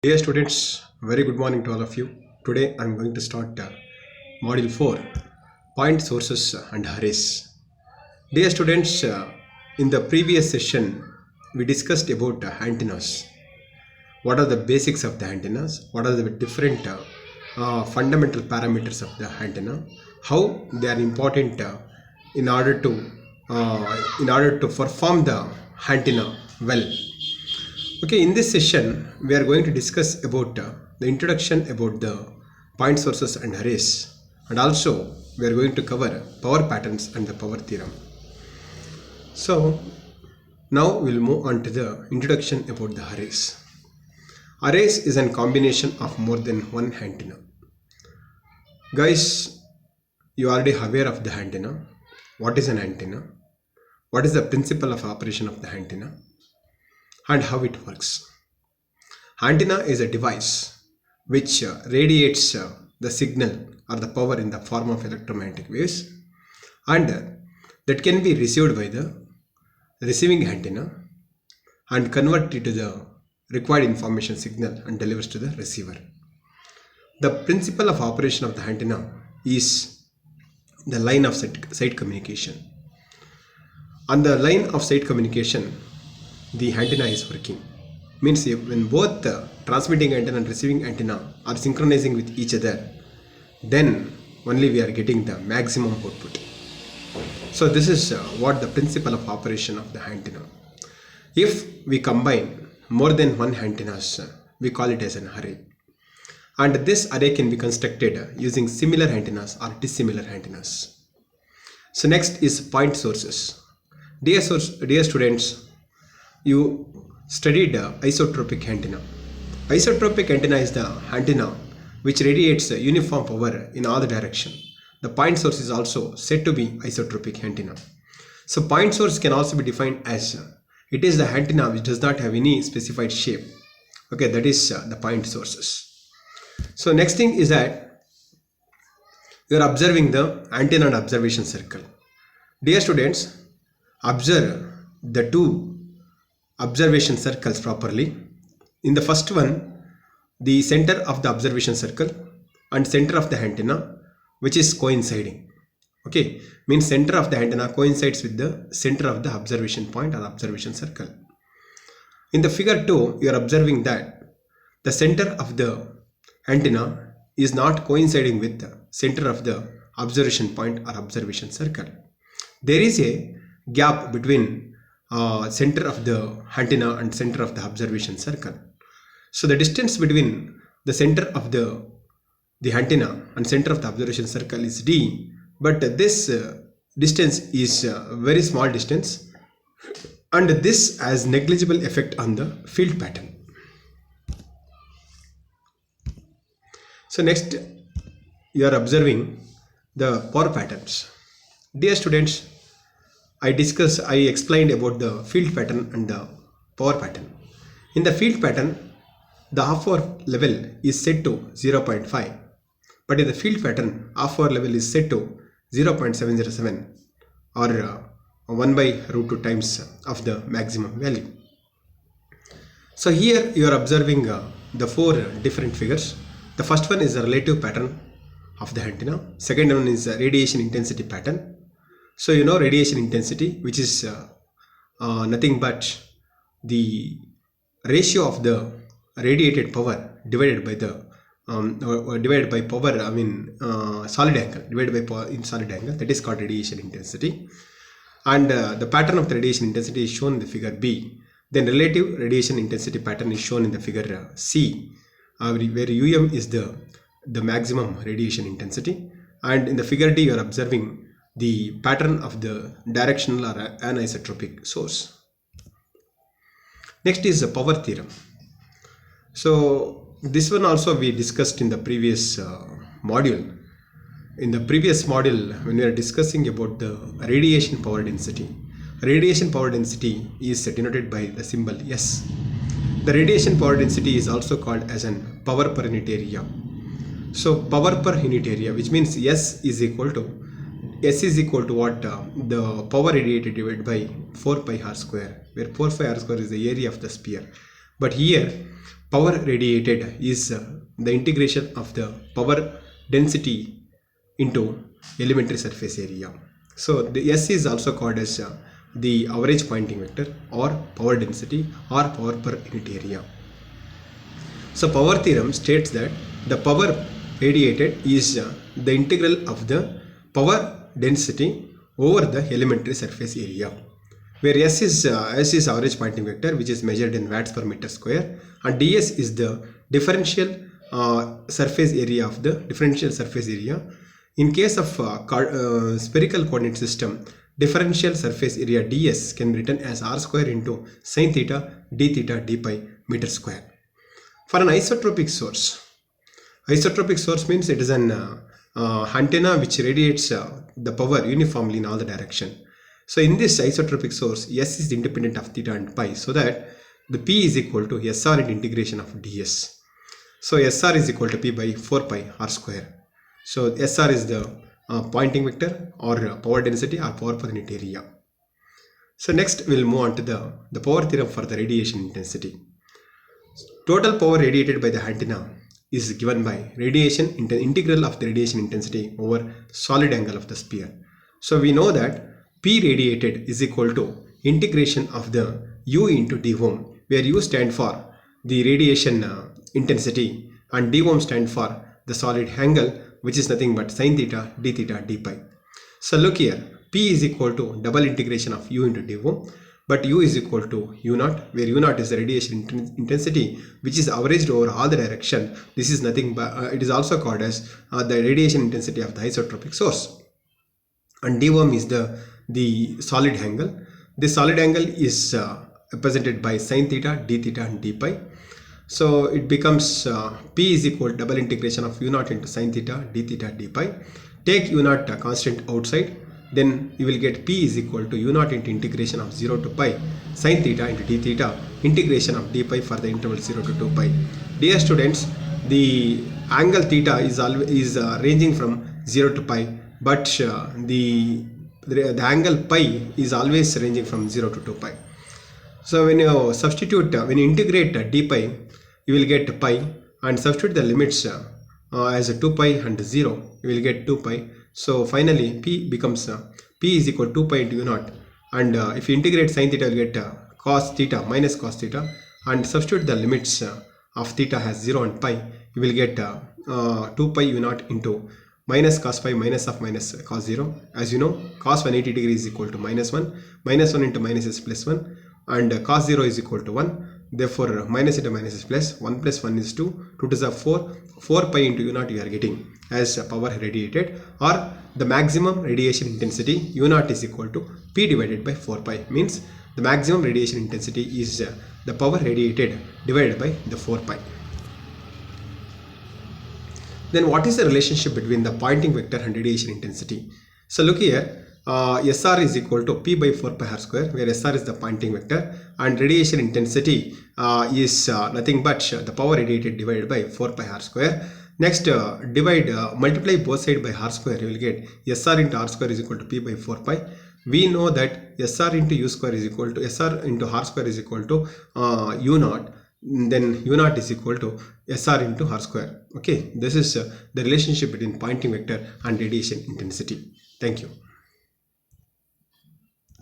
Dear students, very good morning to all of you. Today I am going to start Module 4, Point Sources and Arrays. Dear students, in the previous session we discussed about antennas. What are the basics of the antennas? What are the different fundamental parameters of the antenna? How they are important in order to perform the antenna well. Okay, in this session, we are going to discuss about the introduction about the point sources and arrays, and also we are going to cover power patterns and the power theorem. So now we'll move on to the introduction about the arrays. Arrays is a combination of more than one antenna. Guys, you are already aware of the antenna. What is an antenna? What is the principle of operation of the antenna? And how it works. Antenna is a device which radiates the signal or the power in the form of electromagnetic waves, and that can be received by the receiving antenna and converted to the required information signal and delivers to the receiver. The principle of operation of the antenna is the line of sight communication. On the line of sight communication, the antenna is working. Means when both the transmitting antenna and receiving antenna are synchronizing with each other, then only we are getting the maximum output. So this is what the principle of operation of the antenna. If we combine more than one antennas, we call it as an array. And this array can be constructed using similar antennas or dissimilar antennas. So next is point sources. Dear students, you studied isotropic antenna. Isotropic antenna is the antenna which radiates uniform power in all the direction. The point source is also said to be isotropic antenna. So point source can also be defined as it is the antenna which does not have any specified shape. Okay, that is the point sources. So next thing is that you are observing the antenna and observation circle. Dear students, observe the two observation circles properly. In the first one, the center of the observation circle and center of the antenna which is coinciding. Okay, means center of the antenna coincides with the center of the observation point or observation circle. In the figure 2, you are observing that the center of the antenna is not coinciding with the center of the observation point or observation circle. There is a gap between center of the antenna and center of the observation circle. So the distance between the center of the antenna and center of the observation circle is d, but this distance is a very small distance, and this has negligible effect on the field pattern. So next you are observing the power patterns. Dear students, I explained about the field pattern and the power pattern. In the field pattern, the half hour level is set to 0.5, but in the field pattern, half hour level is set to 0.707 or 1 by root 2 times of the maximum value. So here you are observing the four different figures. The first one is the relative pattern of the antenna. Second one is radiation intensity pattern. So you know radiation intensity, which is nothing but the ratio of the radiated power divided by the solid angle, divided by power in solid angle. That is called radiation intensity. And the pattern of the radiation intensity is shown in the figure B. Then relative radiation intensity pattern is shown in the figure C, where UM is the maximum radiation intensity. And in the figure D, you are observing the pattern of the directional or anisotropic source. Next is the power theorem. So this one also we discussed in the previous module. In the previous module, when we are discussing about the radiation power density is denoted by the symbol S. The radiation power density is also called as an power per unit area. So power per unit area, which means S is equal to what? The power radiated divided by 4 pi r square, where 4 pi r square is the area of the sphere. But here power radiated is the integration of the power density into elementary surface area. So the S is also called as the average Poynting vector or power density or power per unit area. So power theorem states that the power radiated is the integral of the power density over the elementary surface area, where S is average Poynting vector, which is measured in watts per meter square, and ds is the differential surface area of the differential surface area. In case of spherical coordinate system, differential surface area ds can be written as r square into sine theta d pi meter square. For an isotropic source means it is an antenna which radiates the power uniformly in all the direction. So in this isotropic source, S is independent of theta and pi, so that the P is equal to SR into integration of ds. So SR is equal to P by 4 pi r square. So SR is the Poynting vector or power density or power per unit area. So next we'll move on to the power theorem for the radiation intensity. Total power radiated by the antenna is given by integral of the radiation intensity over solid angle of the sphere. So we know that P radiated is equal to integration of the U into d ohm, where U stand for the radiation intensity and d ohm stand for the solid angle, which is nothing but sine theta d pi. So look here, P is equal to double integration of U into d ohm, but U is equal to U naught, where U naught is the radiation intensity which is averaged over all the direction. This is nothing but it is also called as the radiation intensity of the isotropic source, and d ohm is the solid angle. This solid angle is represented by sine theta and d pi. So it becomes P is equal to double integration of U naught into sine theta d pi. Take U naught constant outside, then you will get P is equal to U naught into integration of 0 to pi sine theta into d theta integration of d pi for the interval 0 to 2 pi. Dear students, the angle theta is ranging from 0 to pi, but the angle pi is always ranging from 0 to 2 pi. So when you integrate d pi, you will get pi, and substitute the limits as 2 pi and 0, you will get 2 pi. So finally P becomes P is equal to 2 pi into U naught, and if you integrate sine theta, you will get cos theta minus cos theta, and substitute the limits of theta as 0 and pi, you will get 2 pi U naught into minus cos pi minus of minus cos 0. As you know, cos 180 degrees is equal to minus 1 into minus is plus 1, and cos 0 is equal to 1. Therefore minus into minus is plus 1 plus 1 is 2 to the 4 pi into U naught you are getting as power radiated, or the maximum radiation intensity U naught is equal to P divided by 4 pi, means the maximum radiation intensity is the power radiated divided by the 4 pi. Then what is the relationship between the Poynting vector and radiation intensity? So look here, SR is equal to P by 4 pi r square, where SR is the Poynting vector and radiation intensity is nothing but the power radiated divided by 4 pi r square. Next multiply both sides by r square, you will get SR into r square is equal to P by 4 pi. We know that SR into U square is equal to SR into r square is equal to U naught. Then U naught is equal to SR into r square. Okay, this is the relationship between Poynting vector and radiation intensity. Thank you.